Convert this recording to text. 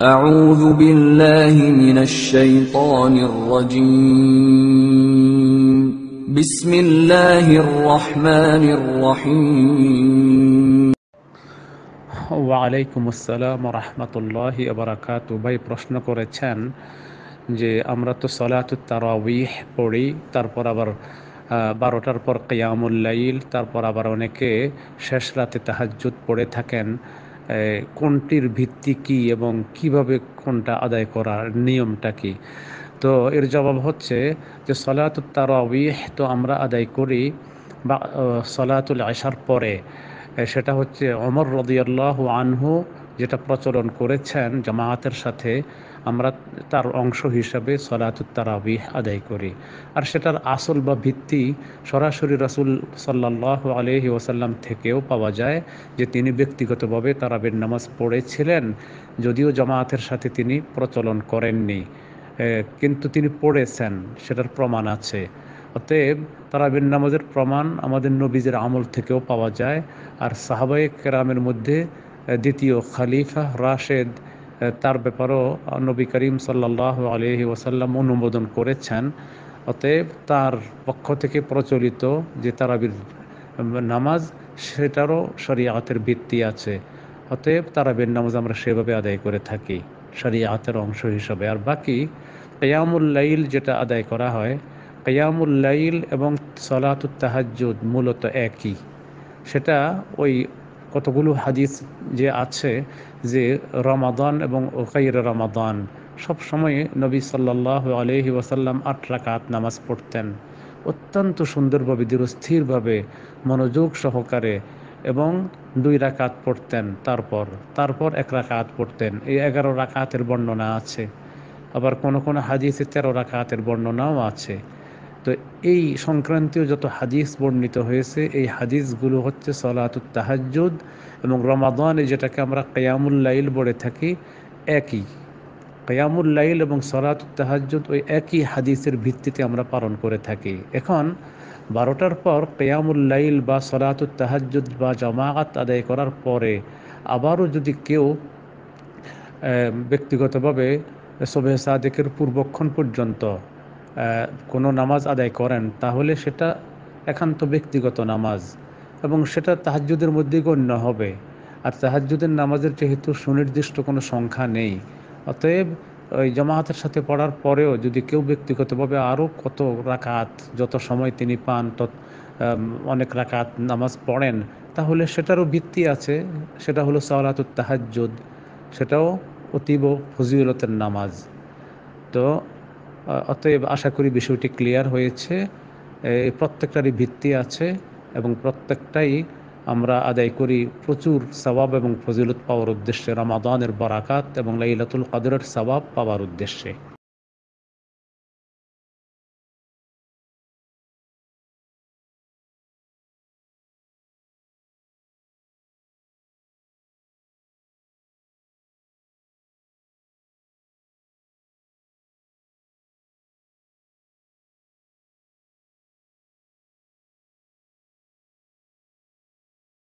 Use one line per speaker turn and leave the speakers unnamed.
أعوذ بالله من الشيطان الرجيم بسم الله الرحمن الرحيم
ওয়ালাইকুম আসসালাম রহমতুল্লাহি বারাকাতু। ভাই প্রশ্ন করেছেন যে আমরা তো সলাতুত তারাবিহ পড়ি, তারপর আবার 12টার পর কিয়ামুল লাইল, তারপর আবার অনেকে শেষ রাতে তাহাজ্জুদ পড়ে থাকেন। কোনটির ভিত্তি কি এবং কিভাবে কোনটা আদায় করার নিয়মটা কি? তো এর জবাব হচ্ছে যে সলাতুত তারাবিহ তো আমরা আদায় করি বা সলাতুল আশার পরে। সেটা হচ্ছে ওমর রাদিয়াল্লাহু আনহু যেটা প্রচলন করেছেন জামায়াতের সাথে, আমরা তার অংশ হিসাবে সলাতুত তারাবিহ আদায় করি। আর সেটার আসল বা ভিত্তি সরাসরি রাসূল সাল্লাল্লাহু আলাইহি ওয়াসাল্লাম থেকেও পাওয়া যায় যে তিনি ব্যক্তিগতভাবে তারাবির নামাজ পড়েছিলেন, যদিও জামায়াতের সাথে তিনি প্রচলন করেননি, কিন্তু তিনি পড়েছেন, সেটার প্রমাণ আছে। অতএব তারাবির নামাজের প্রমাণ আমাদের নবীজের আমল থেকেও পাওয়া যায়। আর সাহাবায়ে কেরামের মধ্যে দ্বিতীয় খলিফা রাশেদ, তার ব্যাপারেও নবী করিম সাল্লাল্লাহু আলাইহি ওয়াসাল্লাম অনুমোদন করেছেন। অতএব তার পক্ষ থেকে প্রচলিত যে তারাবির নামাজ, সেটারও শরীয়তের ভিত্তি আছে। অতএব তারাবির নামাজ আমরা সেভাবে আদায় করে থাকি শরীয়তের অংশ হিসাবে। আর বাকি কিয়ামুল লাইল যেটা আদায় করা হয়, কিয়ামুল লাইল এবং সলাতুত তাহাজ্জুদ মূলত একই। সেটা ওই কতগুলো হাদিস যে আছে যে রমাদান এবং গায়রে রমাদান সব সময় নবী সাল্লাল্লাহু আলাইহি ওয়াসাল্লাম 8 রাকাত নামাজ পড়তেন, অত্যন্ত সুন্দরভাবে ধীরস্থিরভাবে মনোযোগ সহকারে, এবং 2 রাকাত পড়তেন, তারপর 1 রাকাত পড়তেন। এই 11 রাকাতের বর্ণনা আছে, আবার কোন কোন হাদিসে 13 রাকাতের বর্ণনাও আছে। তো এই সংক্রান্তীয় যত হাদিস বর্ণিত হয়েছে, এই হাদিসগুলো হচ্ছে সলাতুত তাহাজ্জুদ এবং রমাদানে যেটাকে আমরা কিয়ামুল লাইল বলে থাকি, একই। কিয়ামুল লাইল এবং সলাতুত তাহাজ্জুদ ওই একই হাদিসের ভিত্তিতে আমরা পালন করে থাকি। এখন 12টার পর কিয়ামুল লাইল বা সলাতুত তাহাজ্জুদ বা জামাআত আদায় করার পরে আবারও যদি কেউ ব্যক্তিগতভাবে সুবহে সাদেকের পূর্বক্ষণ পর্যন্ত কোনো নামাজ আদায় করেন, তাহলে সেটা একান্ত ব্যক্তিগত নামাজ এবং সেটা তাহাজ্জুদের মধ্যেই গণ্য হবে। আর তাহাজ্জুদের নামাজের যেহেতু সুনির্দিষ্ট কোনো সংখ্যা নেই, অতএব ওই জামায়াতের সাথে পড়ার পরেও যদি কেউ ব্যক্তিগতভাবে আরও কত রাকাত, যত সময় তিনি পান তত অনেক রাকাত নামাজ পড়েন, তাহলে সেটারও ভিত্তি আছে। সেটা হলো সালাতুত তাহাজ্জুদ, সেটাও অতীব ফজিলতের নামাজ। তো অতএব আশা করি বিষয়টি ক্লিয়ার হয়েছে। প্রত্যেকটারই ভিত্তি আছে এবং প্রত্যেকটাই আমরা আদায় করি প্রচুর সওয়াব এবং ফজিলত পাওয়ার উদ্দেশ্যে, রমাদানের বরাকাত এবং লাইলাতুল কদরের সওয়াব পাওয়ার উদ্দেশ্যে।